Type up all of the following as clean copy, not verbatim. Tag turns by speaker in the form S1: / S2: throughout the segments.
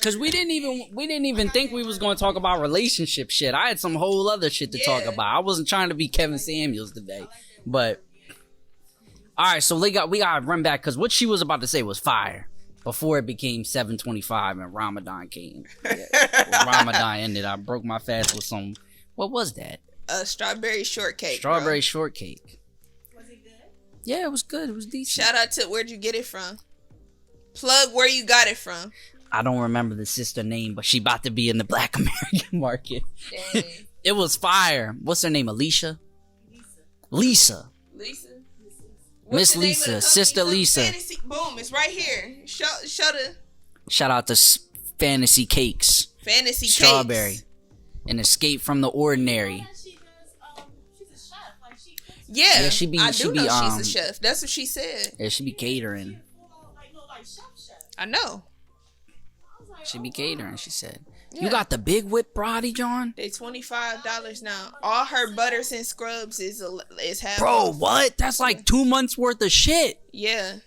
S1: Cause we didn't even think we was gonna talk about relationship shit. I had some whole other shit to talk about. I wasn't trying to be Kevin Samuels today, but all right. So we got to run back because what she was about to say was fire before it became 7:25 and Ramadan came. When Ramadan ended, I broke my fast with some. What was that?
S2: A strawberry shortcake.
S1: Strawberry shortcake.
S3: Was it good?
S1: Yeah, it was good. It was decent.
S2: Shout out to where'd you get it from? Plug where you got it from.
S1: I don't remember the sister name, but she about to be in the Black American market.
S2: Dang.
S1: It was fire. What's her name? Alicia? Lisa. Miss Lisa. Sister Lisa.
S2: Fantasy, boom, it's right here. Show the
S1: Shout out to Fantasy Cakes.
S2: Fantasy
S1: Strawberry.
S2: Cakes.
S1: An escape from the ordinary.
S3: She does, she's a chef. Like she cooks.
S2: Yeah,
S1: Yeah, she be
S2: she's a
S1: she's
S2: chef. That's what she said.
S1: Yeah, she be catering.
S3: Like chef.
S2: I know.
S1: She be catering, she said.
S2: Yeah.
S1: You got the big whip body, John?
S2: They $25 now. All her butters and scrubs is half
S1: Bro,
S2: off.
S1: what? That's like 2 months worth of shit.
S2: Yeah. She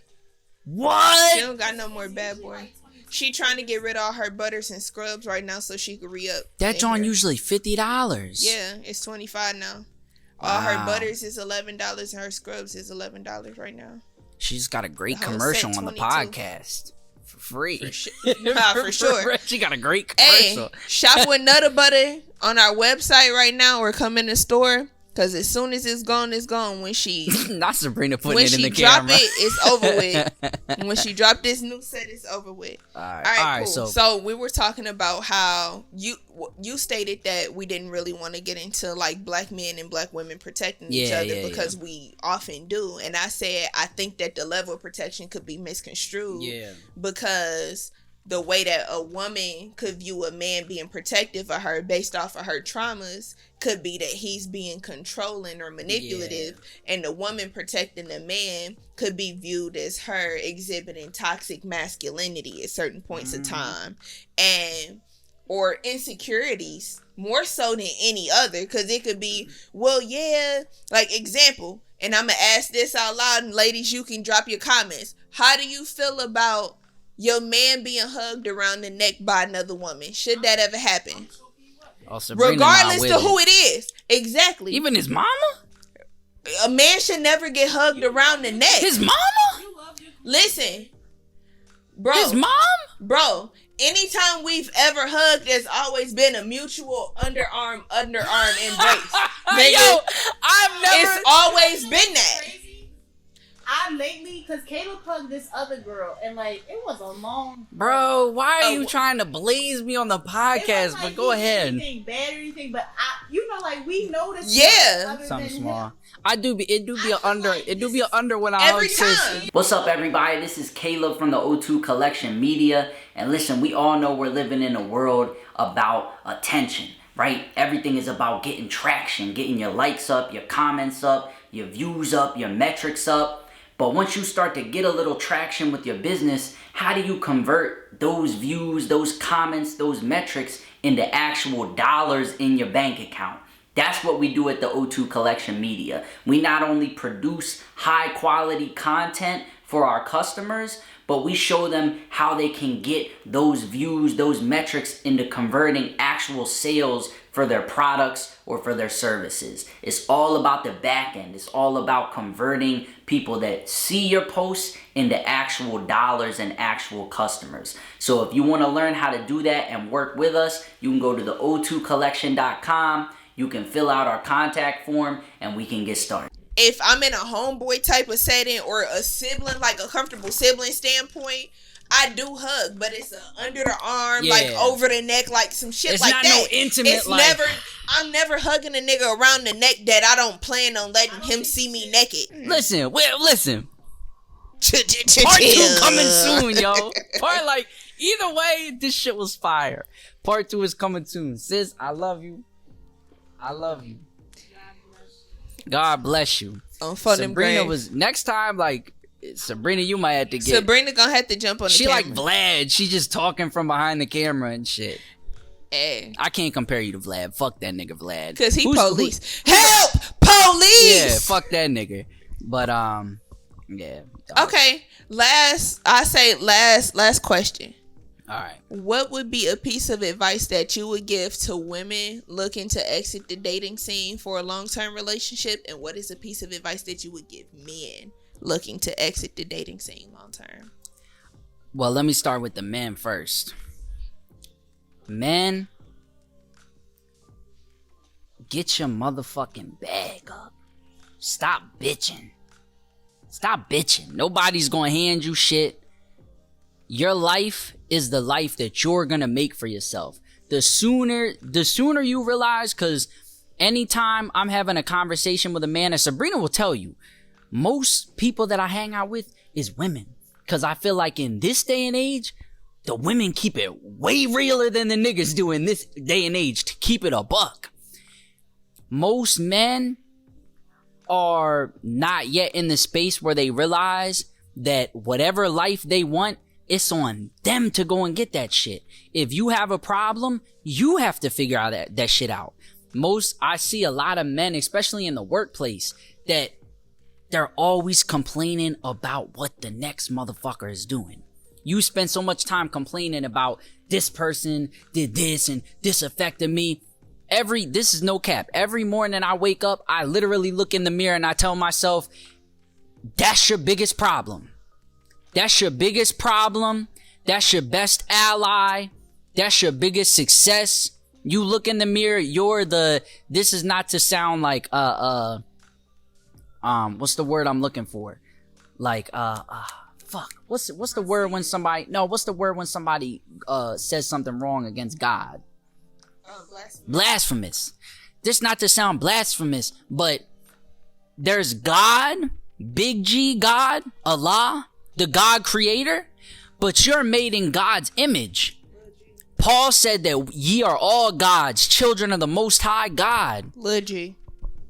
S1: What?
S2: don't got no more bad boy. She trying to get rid of all her butters and scrubs right now so she could re-up.
S1: That
S2: in
S1: John
S2: here.
S1: usually $50.
S2: Yeah, it's $25 now. All her
S1: Wow.
S2: butters is $11 and her scrubs is $11 right now.
S1: She's got a great
S2: The whole
S1: commercial
S2: set,
S1: on the
S2: 22.
S1: podcast. For free.
S2: For sure.
S1: She got a great
S2: Hey,
S1: commercial.
S2: shop with Nutter Butter on our website right now or come in the store. Because as soon as it's gone, it's gone. When she
S1: Not Sabrina putting
S2: when
S1: it in
S2: she
S1: the
S2: drop
S1: camera.
S2: it, it's over with. When she drop this new set, it's over with.
S1: All
S2: All
S1: right,
S2: right, cool.
S1: so
S2: So we were talking about how you stated that we didn't really want to get into like black men and black women protecting each other because we often do. And I said I think that the level of protection could be misconstrued because the way that a woman could view a man being protective of her based off of her traumas could be that he's being controlling or manipulative, and the woman protecting the man could be viewed as her exhibiting toxic masculinity at certain points of time, and or insecurities more so than any other, because it could be, well, yeah, like example, and I'm gonna ask this out loud, and ladies, you can drop your comments. How do you feel about your man being hugged around the neck by another woman? Should that ever happen? Regardless to who it is. Exactly.
S1: Even his mama?
S2: A man should never get hugged around the neck.
S1: His mama?
S2: Listen. Bro.
S1: His mom?
S2: Bro. Anytime we've ever hugged, there's always been a mutual underarm embrace. Nigga,
S1: Yo, I've never...
S2: it's always been that.
S3: I lately, because Caleb hugged this other girl, and like it was a long.
S1: Bro, why are you trying to blaze me on the podcast?
S3: Like
S1: But go ahead.
S3: Anything bad or anything, but like we noticed.
S2: Yeah.
S1: Something small. It do be an under when I
S2: Every
S1: hug sis.
S2: time.
S1: What's up, everybody? This is Caleb from the O2 Collection Media, and listen, we all know we're living in a world about attention, right? Everything is about getting traction, getting your likes up, your comments up, your views up, your metrics up. But once you start to get a little traction with your business, how do you convert those views, those comments, those metrics into actual dollars in your bank account? That's what we do at the O2 Collection Media. We not only produce high quality content for our customers, but we show them how they can get those views, those metrics into converting actual sales for their products or for their services. It's all about the back end. It's all about converting people that see your posts into actual dollars and actual customers. So if you want to learn how to do that and work with us, you can go to the o2collection.com. You can fill out our contact form and we can get started.
S2: If I'm in a homeboy type of setting or a sibling, like a comfortable sibling standpoint, I do hug, but it's under the arm, like over the neck, like some shit
S1: it's
S2: like
S1: not
S2: that.
S1: No intimate.
S2: It's never. I'm never hugging a nigga around the neck that I don't plan on letting him see me naked.
S1: Listen. Part 2 coming soon, yo. Either way, this shit was fire. Part 2 is coming soon. Sis, I love you. I love you. God bless you.
S2: Sabrina
S1: was next time. Like Sabrina, you might have to get.
S2: Sabrina gonna have to jump on the camera.
S1: She like Vlad. She just talking from behind the camera and shit.
S2: Hey.
S1: I can't compare you to Vlad. Fuck that nigga Vlad.
S2: Cause he police. Help! Police!
S1: Yeah, fuck that nigga. But yeah.
S2: Okay. Last question.
S1: All right.
S2: What would be a piece of advice that you would give to women looking to exit the dating scene for a long-term relationship? And what is a piece of advice that you would give men looking to exit the dating scene long-term?
S1: Well, let me start with the men first. Men, get your motherfucking bag up. Stop bitching. Stop bitching. Nobody's gonna hand you shit. Your life is the life that you're gonna make for yourself. The sooner you realize, because anytime I'm having a conversation with a man, and Sabrina will tell you, most people that I hang out with is women. Because I feel like in this day and age, the women keep it way realer than the niggas do in this day and age, to keep it a buck. Most men are not yet in the space where they realize that whatever life they want, it's on them to go and get that shit. If you have a problem, you have to figure out that shit out. I see a lot of men, especially in the workplace, that they're always complaining about what the next motherfucker is doing. You spend so much time complaining about this person did this and this affected me. This is no cap. Every morning I wake up, I literally look in the mirror and I tell myself, that's your biggest problem. That's your biggest problem. That's your best ally. That's your biggest success. You look in the mirror, this is not to sound like, what's the word I'm looking for? Like, fuck. What's the word when somebody says something wrong against God? Blasphemous. This not to sound blasphemous, but there's God, big G God, Allah, the God creator, but you're made in God's image. Paul said that ye are all God's children of the Most High God.
S2: Legit.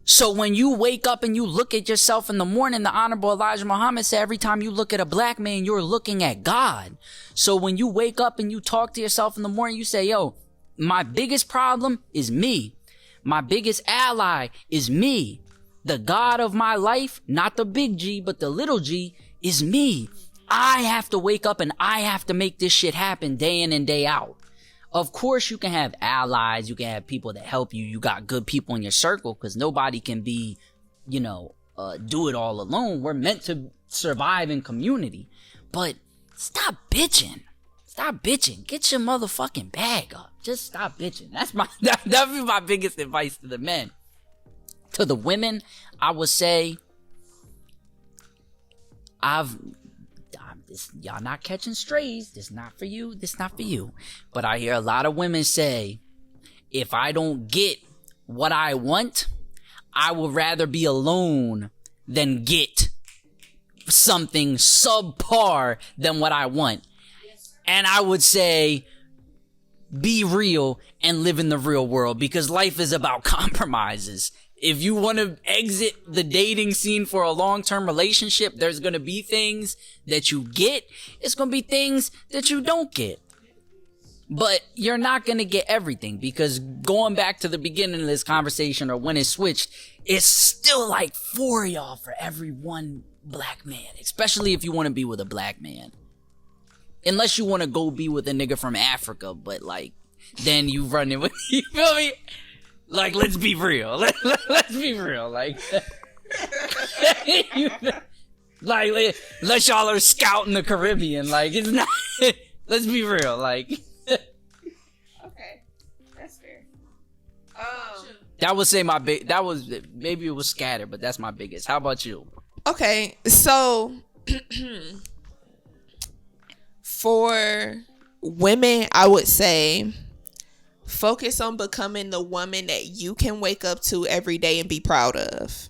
S1: So when you wake up and you look at yourself in the morning, the Honorable Elijah Muhammad said every time you look at a black man, you're looking at God. So when you wake up and you talk to yourself in the morning, you say, yo, my biggest problem is me. My biggest ally is me. The God of my life, not the big G, but the little G, is me. I have to wake up and I have to make this shit happen day in and day out. Of course, you can have allies. You can have people that help you. You got good people in your circle, because nobody can be, do it all alone. We're meant to survive in community. But stop bitching. Stop bitching. Get your motherfucking bag up. Just stop bitching. That'd be my biggest advice to the men. To the women, I would say, y'all not catching strays. This not for you. This not for you. But I hear a lot of women say, if I don't get what I want, I would rather be alone than get something subpar than what I want. And I would say, be real and live in the real world, because life is about compromises. If you want to exit the dating scene for a long-term relationship, there's going to be things that you get. It's going to be things that you don't get. But you're not going to get everything, because going back to the beginning of this conversation, or when it switched, it's still like 4 of y'all for every one black man, especially if you want to be with a black man. Unless you want to go be with a nigga from Africa, but like, then you run in with, you feel me? Like, let's be real. Let's be real. Like, unless y'all are scouting the Caribbean, like, it's not, let's be real. Like,
S2: okay, that's fair.
S1: That would say maybe it was scattered, but that's my biggest. How about you?
S2: Okay, so for women, I would say, focus on becoming the woman that you can wake up to every day and be proud of.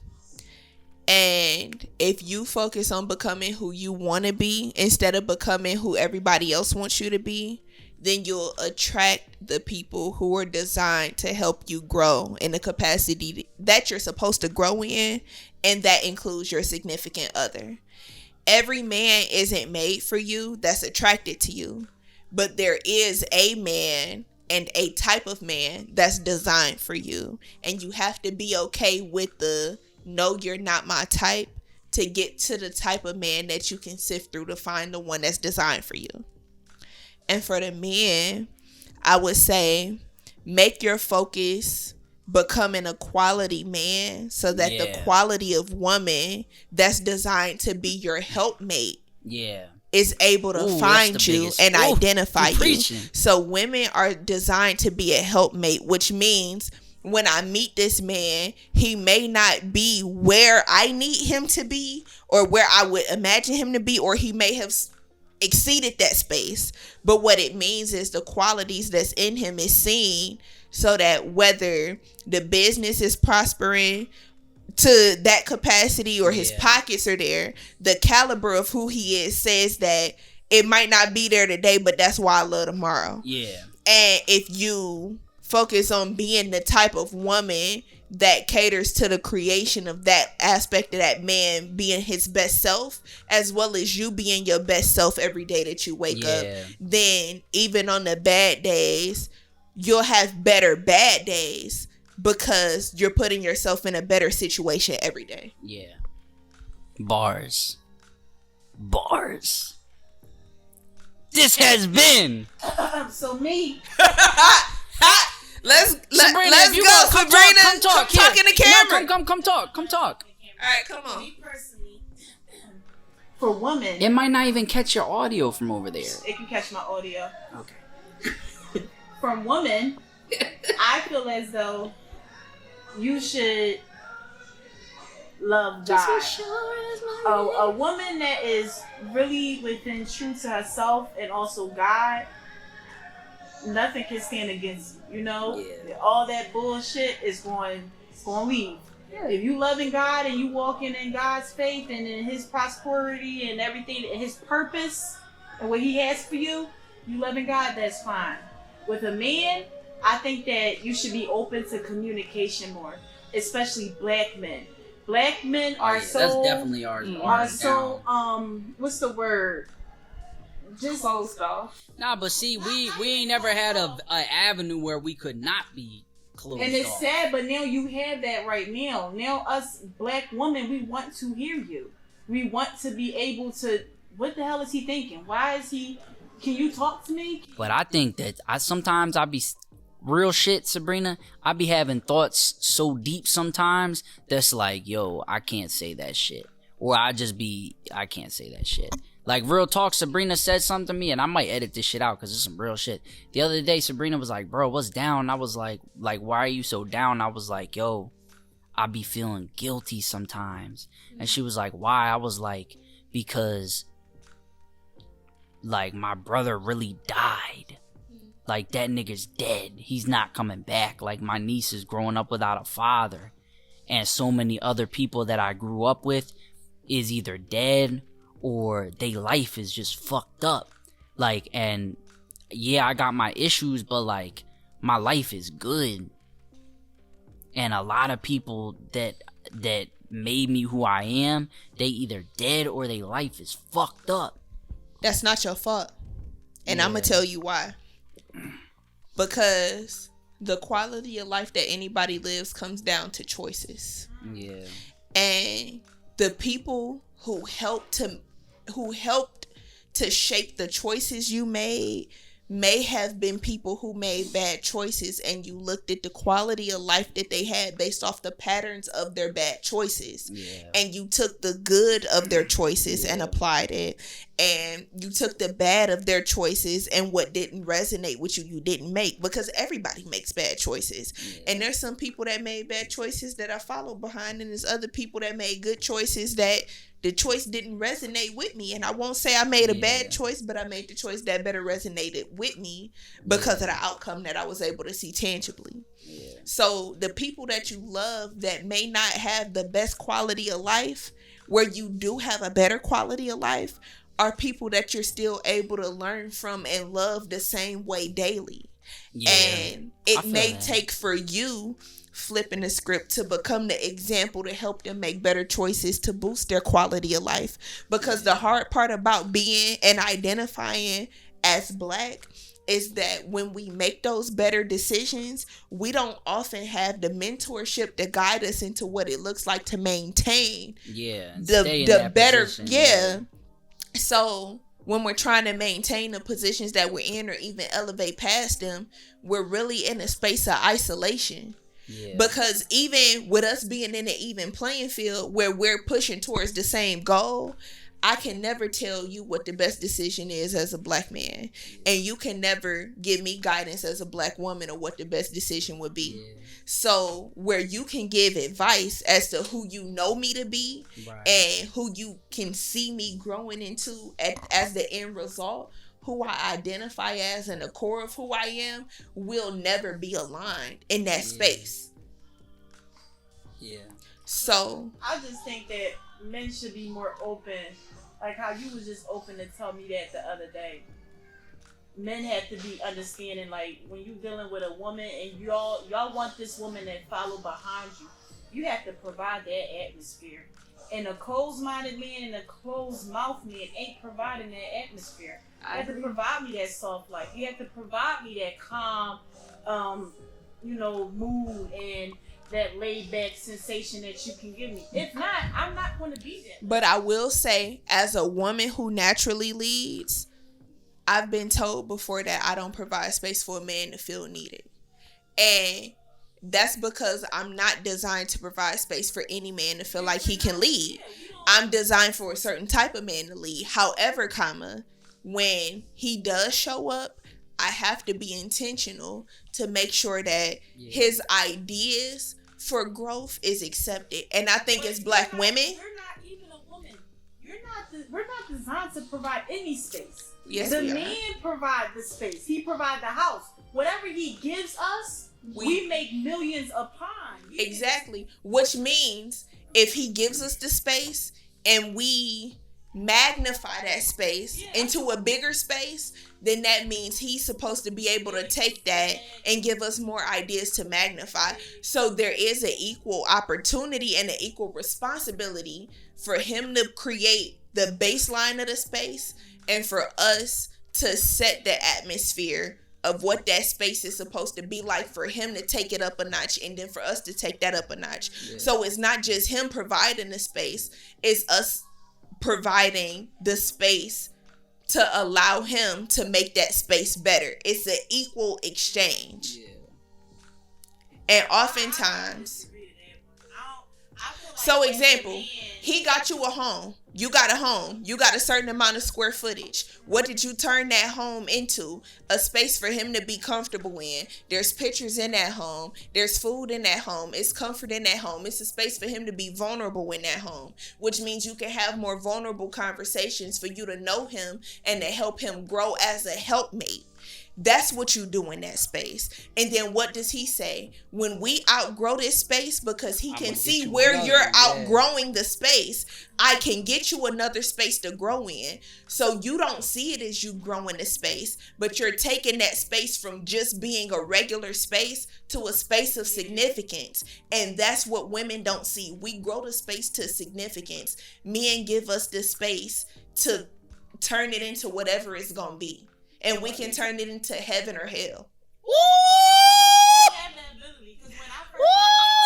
S2: And if you focus on becoming who you want to be instead of becoming who everybody else wants you to be, then you'll attract the people who are designed to help you grow in the capacity that you're supposed to grow in, and that includes your significant other. Every man isn't made for you that's attracted to you, but there is a man and a type of man that's designed for you, and you have to be okay with the no, you're not my type, to get to the type of man that you can sift through to find the one that's designed for you. And for the men, I would say make your focus becoming a quality man, so that the quality of woman that's designed to be your helpmate is able to find you and identify you. So women are designed to be a helpmate, which means when I meet this man, he may not be where I need him to be or where I would imagine him to be, or he may have exceeded that space. But what it means is the qualities that's in him is seen, so that whether the business is prospering to that capacity or his pockets are there, the caliber of who he is says that it might not be there today, but that's why I love tomorrow. Yeah. And if you focus on being the type of woman that caters to the creation of that aspect of that man being his best self, as well as you being your best self every day that you wake up, then even on the bad days, you'll have better bad days because you're putting yourself in a better situation every day. Yeah.
S1: Bars. This has been.
S3: So me.
S2: Let's
S1: Sabrina,
S2: go, Sabrina.
S1: Come talk
S2: in the camera.
S1: No, come talk.
S2: All right, come on.
S3: Me personally, for women,
S1: it might not even catch your audio from over there.
S3: It can catch my audio.
S1: Okay.
S3: From women, I feel as though you should love God. A woman that is really within true to herself and also God, nothing can stand against you. You know, all that bullshit is going to leave. Yeah. If you loving God and you walking in God's faith and in His prosperity and everything, and His purpose and what He has for you, you loving God, that's fine. With a man, I think that you should be open to communication more, especially black men. Black men are so.
S1: That's definitely ours.
S3: Are so what's the word? Just closed off.
S1: Nah, but see, we ain't never had a avenue where we could not be closed off.
S3: And it's sad, but now you have that right now. Now us black women, we want to hear you. We want to be able to. What the hell is he thinking? Why is he? Can you talk to me?
S1: But I think that sometimes I be real shit, Sabrina. I be having thoughts so deep sometimes that's like, yo, I can't say that shit. Or I can't say that shit. Like, real talk, Sabrina said something to me, and I might edit this shit out because it's some real shit. The other day, Sabrina was like, bro, what's down? I was like, why are you so down? I was like, yo, I be feeling guilty sometimes. And she was like, why? I was like, because, like, my brother really died. Like, that nigga's dead. He's not coming back. Like, my niece is growing up without a father. And so many other people that I grew up with is either dead or they life is just fucked up. Like, and yeah, I got my issues, but like, my life is good. And a lot of people that made me who I am, they either dead or they life is fucked up.
S2: That's not your fault. And I'm gonna tell you why. Because the quality of life that anybody lives comes down to choices. Yeah. And the people who helped to shape the choices you made may have been people who made bad choices, and you looked at the quality of life that they had based off the patterns of their bad choices. And you took the good of their choices and applied it, and you took the bad of their choices and what didn't resonate with you didn't make, because everybody makes bad choices. And there's some people that made bad choices that I follow behind, and there's other people that made good choices that the choice didn't resonate with me. And I won't say I made a bad choice, but I made the choice that better resonated with me because of the outcome that I was able to see tangibly. So the people that you love that may not have the best quality of life, where you do have a better quality of life, are people that you're still able to learn from and love the same way daily. And it may take for you flipping the script to become the example to help them make better choices to boost their quality of life. Because the hard part about being and identifying as Black is that when we make those better decisions, we don't often have the mentorship to guide us into what it looks like to maintain the better position. So when we're trying to maintain the positions that we're in or even elevate past them, we're really in a space of isolation. Yeah. Because even with us being in an even playing field where we're pushing towards the same goal, I can never tell you what the best decision is as a black man. And you can never give me guidance as a black woman of what the best decision would be. Yeah. So where you can give advice as to who you know me to be, right, and who you can see me growing into as the end result, who I identify as and the core of who I am, will never be aligned in that space.
S1: Yeah.
S3: So I just think that men should be more open, like how you was just open to tell me that the other day. Men have to be understanding, like when you dealing with a woman and y'all want this woman that follow behind you, you have to provide that atmosphere. And a closed-minded man and a closed-mouthed man ain't providing that atmosphere. You have to provide me that soft life. You have to provide me that calm, mood and that laid-back sensation that you can give me. If not, I'm not going to be there.
S2: But I will say, as a woman who naturally leads, I've been told before that I don't provide space for a man to feel needed. And that's because I'm not designed to provide space for any man to feel like he can lead. I'm designed for a certain type of man to lead. However, when he does show up, I have to be intentional to make sure that his ideas for growth is accepted. And I think as black women,
S3: you're not even a woman. We're not designed to provide any space.
S2: Yes,
S3: the man provide the space. He provide the house. Whatever he gives us, we make millions upon.
S2: Exactly. Which means if he gives us the space and we magnify that space into a bigger space, then that means he's supposed to be able to take that and give us more ideas to magnify. So there is an equal opportunity and an equal responsibility for him to create the baseline of the space and for us to set the atmosphere of what that space is supposed to be like, for him to take it up a notch and then for us to take that up a notch. Yeah. So it's not just him providing the space, it's us providing the space to allow him to make that space better. It's an equal exchange. Yeah. And oftentimes, so example, he got you a home. You got a home. You got a certain amount of square footage. What did you turn that home into? A space for him to be comfortable in. There's pictures in that home. There's food in that home. It's comfort in that home. It's a space for him to be vulnerable in that home, which means you can have more vulnerable conversations for you to know him and to help him grow as a helpmate. That's what you do in that space. And then what does he say? When we outgrow this space, because he can see where you're outgrowing the space, I can get you another space to grow in. So you don't see it as you grow in the space, but you're taking that space from just being a regular space to a space of significance. And that's what women don't see. We grow the space to significance. Men give us the space to turn it into whatever it's going to be. And we can turn it into heaven or hell.
S3: Woo!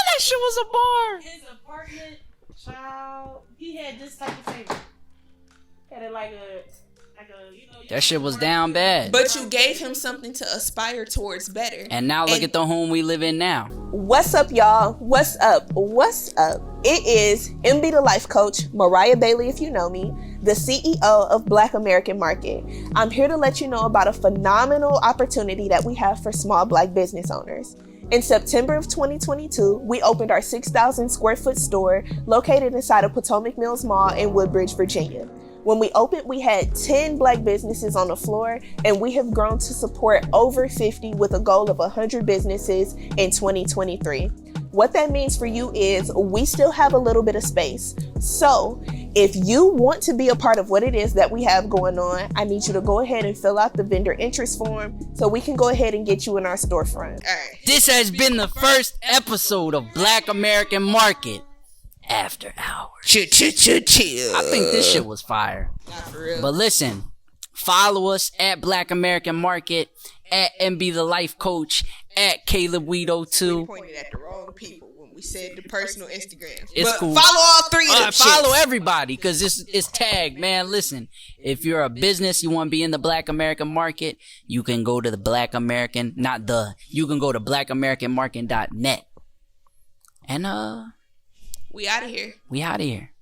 S1: That shit was a bar.
S3: His apartment, child, he had this type of table. Had it like a
S1: that shit was down bad.
S2: But you gave him something to aspire towards better.
S1: And now look at the home we live in now.
S2: What's up, y'all? What's up? What's up? It is MB the Life Coach, Mariah Bailey, if you know me, the CEO of Black American Market. I'm here to let you know about a phenomenal opportunity that we have for small Black business owners. In September of 2022, we opened our 6,000 square foot store located inside of Potomac Mills Mall in Woodbridge, Virginia. When we opened, we had 10 Black businesses on the floor, and we have grown to support over 50 with a goal of 100 businesses in 2023. What that means for you is we still have a little bit of space. So if you want to be a part of what it is that we have going on, I need you to go ahead and fill out the vendor interest form so we can go ahead and get you in our storefront.
S1: All right. This has been the first episode of Black American Market After Hours.
S2: Chill.
S1: I think this shit was fire.
S2: Not for real.
S1: But listen, follow us at Black American Market, at MB the Life Coach, at Caleb Weedo 2.
S2: We pointed at the wrong people when we said the personal Instagram.
S4: It's
S2: but
S4: cool.
S2: Follow all three of them.
S4: Follow everybody because it's tagged, man. Listen, if you're a business, you want to be in the Black American market, you can go to the Black American, you can go to blackamericanmarket.net. And
S2: we out of here.
S4: We out of here.